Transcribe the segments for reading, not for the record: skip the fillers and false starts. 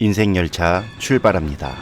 인생열차 출발합니다.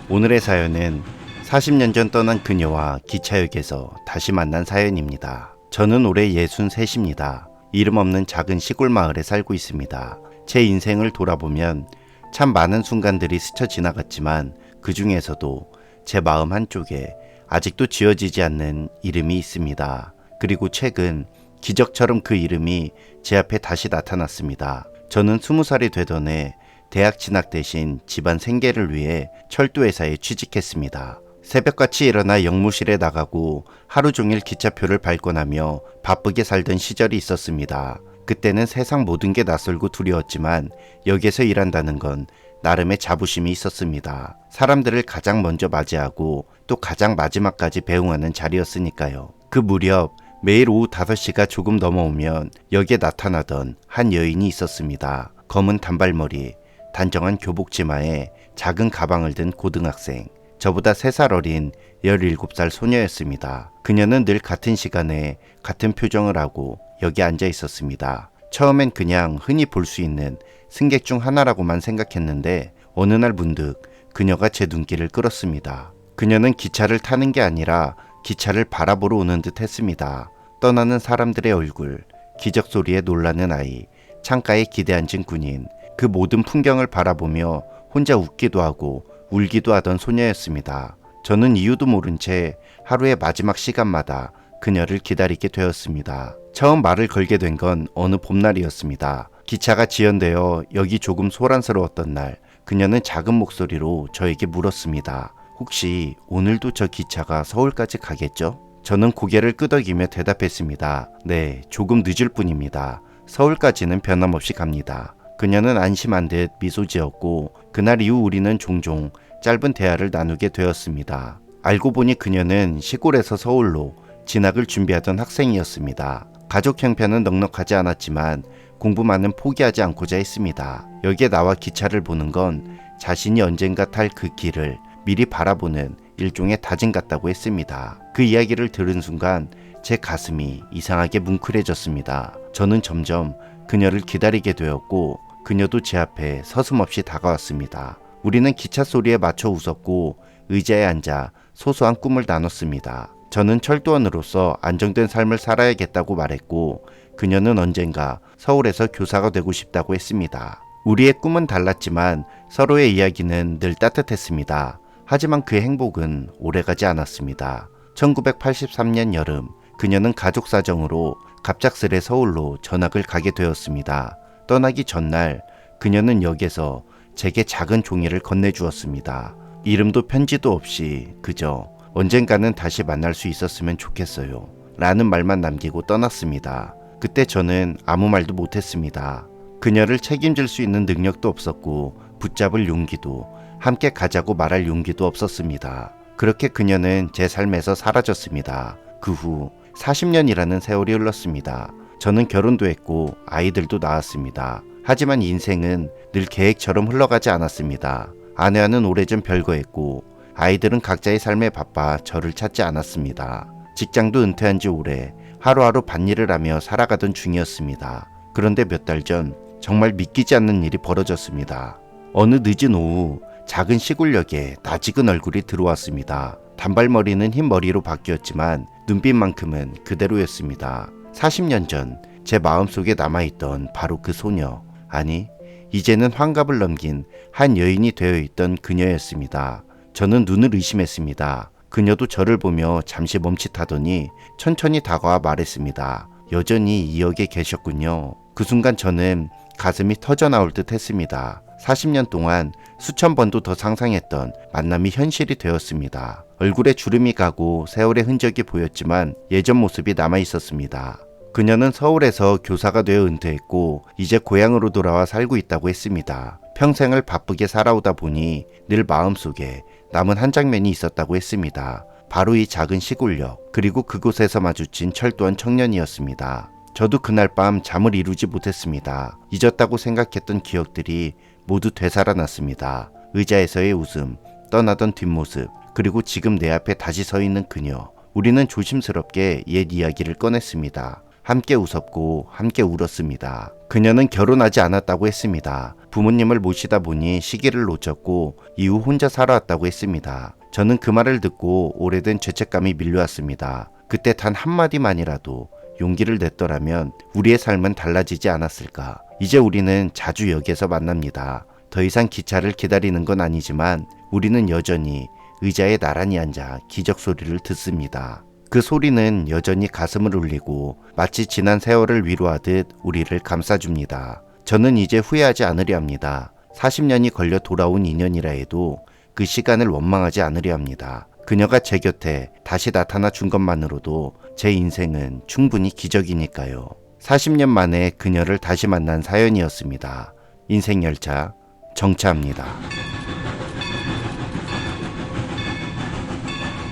오늘의 사연은 40년 전 떠난 그녀와 기차역에서 다시 만난 사연입니다. 저는 올해 63입니다. 이름 없는 작은 시골 마을에 살고 있습니다. 제 인생을 돌아보면 참 많은 순간들이 스쳐 지나갔지만 그 중에서도 제 마음 한쪽에 아직도 지워지지 않는 이름이 있습니다. 그리고 최근 기적처럼 그 이름이 제 앞에 다시 나타났습니다. 저는 20살이 되던 해 대학 진학 대신 집안 생계를 위해 철도회사에 취직했습니다. 새벽같이 일어나 역무실에 나가고 하루 종일 기차표를 발권하며 바쁘게 살던 시절이 있었습니다. 그때는 세상 모든 게 낯설고 두려웠지만 여기서 일한다는 건 나름의 자부심이 있었습니다. 사람들을 가장 먼저 맞이하고 또 가장 마지막까지 배웅하는 자리였으니까요. 그 무렵 매일 오후 5시가 조금 넘어오면 여기에 나타나던 한 여인이 있었습니다. 검은 단발머리, 단정한 교복 치마에 작은 가방을 든 고등학생, 저보다 3살 어린 17살 소녀였습니다. 그녀는 늘 같은 시간에 같은 표정을 하고 여기 앉아 있었습니다. 처음엔 그냥 흔히 볼 수 있는 승객 중 하나라고만 생각했는데 어느 날 문득 그녀가 제 눈길을 끌었습니다. 그녀는 기차를 타는 게 아니라 기차를 바라보러 오는 듯 했습니다. 떠나는 사람들의 얼굴, 기적 소리에 놀라는 아이, 창가에 기대앉은 군인, 그 모든 풍경을 바라보며 혼자 웃기도 하고 울기도 하던 소녀였습니다. 저는 이유도 모른 채 하루의 마지막 시간마다 그녀를 기다리게 되었습니다. 처음 말을 걸게 된 건 어느 봄날이었습니다. 기차가 지연되어 여기 조금 소란스러웠던 날, 그녀는 작은 목소리로 저에게 물었습니다. 혹시 오늘도 저 기차가 서울까지 가겠죠? 저는 고개를 끄덕이며 대답했습니다. 네, 조금 늦을 뿐입니다. 서울까지는 변함없이 갑니다. 그녀는 안심한 듯 미소 지었고 그날 이후 우리는 종종 짧은 대화를 나누게 되었습니다. 알고 보니 그녀는 시골에서 서울로 진학을 준비하던 학생이었습니다. 가족 형편은 넉넉하지 않았지만 공부만은 포기하지 않고자 했습니다. 여기에 나와 기차를 보는 건 자신이 언젠가 탈 그 길을 미리 바라보는 일종의 다짐 같다고 했습니다. 그 이야기를 들은 순간 제 가슴이 이상하게 뭉클해졌습니다. 저는 점점 그녀를 기다리게 되었고 그녀도 제 앞에 서슴없이 다가왔습니다. 우리는 기차 소리에 맞춰 웃었고 의자에 앉아 소소한 꿈을 나눴습니다. 저는 철도원으로서 안정된 삶을 살아야겠다고 말했고 그녀는 언젠가 서울에서 교사가 되고 싶다고 했습니다. 우리의 꿈은 달랐지만 서로의 이야기는 늘 따뜻했습니다. 하지만 그 행복은 오래가지 않았습니다. 1983년 여름, 그녀는 가족 사정으로 갑작스레 서울로 전학을 가게 되었습니다. 떠나기 전날 그녀는 역에서 제게 작은 종이를 건네주었습니다. 이름도 편지도 없이 그저 언젠가는 다시 만날 수 있었으면 좋겠어요 라는 말만 남기고 떠났습니다. 그때 저는 아무 말도 못했습니다. 그녀를 책임질 수 있는 능력도 없었고 붙잡을 용기도, 함께 가자고 말할 용기도 없었습니다. 그렇게 그녀는 제 삶에서 사라졌습니다. 그 후 40년이라는 세월이 흘렀습니다. 저는 결혼도 했고 아이들도 낳았습니다. 하지만 인생은 늘 계획처럼 흘러가지 않았습니다. 아내와는 오래전 별거했고 아이들은 각자의 삶에 바빠 저를 찾지 않았습니다. 직장도 은퇴한 지 오래 하루하루 밭일을 하며 살아가던 중이었습니다. 그런데 몇 달 전 정말 믿기지 않는 일이 벌어졌습니다. 어느 늦은 오후 작은 시골역에 낯익은 얼굴이 들어왔습니다. 단발머리는 흰 머리로 바뀌었지만 눈빛만큼은 그대로였습니다. 40년 전 제 마음속에 남아있던 바로 그 소녀, 아니 이제는 환갑을 넘긴 한 여인이 되어 있던 그녀였습니다. 저는 눈을 의심했습니다. 그녀도 저를 보며 잠시 멈칫하더니 천천히 다가와 말했습니다. 여전히 이 역에 계셨군요. 그 순간 저는 가슴이 터져나올 듯 했습니다. 40년 동안 수천 번도 더 상상했던 만남이 현실이 되었습니다. 얼굴에 주름이 가고 세월의 흔적이 보였지만 예전 모습이 남아있었습니다. 그녀는 서울에서 교사가 되어 은퇴했고 이제 고향으로 돌아와 살고 있다고 했습니다. 평생을 바쁘게 살아오다 보니 늘 마음속에 남은 한 장면이 있었다고 했습니다. 바로 이 작은 시골역, 그리고 그곳에서 마주친 철도원 청년이었습니다. 저도 그날 밤 잠을 이루지 못했습니다. 잊었다고 생각했던 기억들이 모두 되살아났습니다. 의자에서의 웃음, 떠나던 뒷모습, 그리고 지금 내 앞에 다시 서 있는 그녀. 우리는 조심스럽게 옛 이야기를 꺼냈습니다. 함께 웃었고 함께 울었습니다. 그녀는 결혼하지 않았다고 했습니다. 부모님을 모시다 보니 시기를 놓쳤고 이후 혼자 살아왔다고 했습니다. 저는 그 말을 듣고 오래된 죄책감이 밀려왔습니다. 그때 단 한마디만이라도 용기를 냈더라면 우리의 삶은 달라지지 않았을까. 이제 우리는 자주 역에서 만납니다. 더 이상 기차를 기다리는 건 아니지만 우리는 여전히 의자에 나란히 앉아 기적 소리를 듣습니다. 그 소리는 여전히 가슴을 울리고 마치 지난 세월을 위로하듯 우리를 감싸줍니다. 저는 이제 후회하지 않으려 합니다. 40년이 걸려 돌아온 인연이라 해도 그 시간을 원망하지 않으려 합니다. 그녀가 제 곁에 다시 나타나 준 것만으로도 제 인생은 충분히 기적이니까요. 40년 만에 그녀를 다시 만난 사연이었습니다. 인생열차 정차합니다.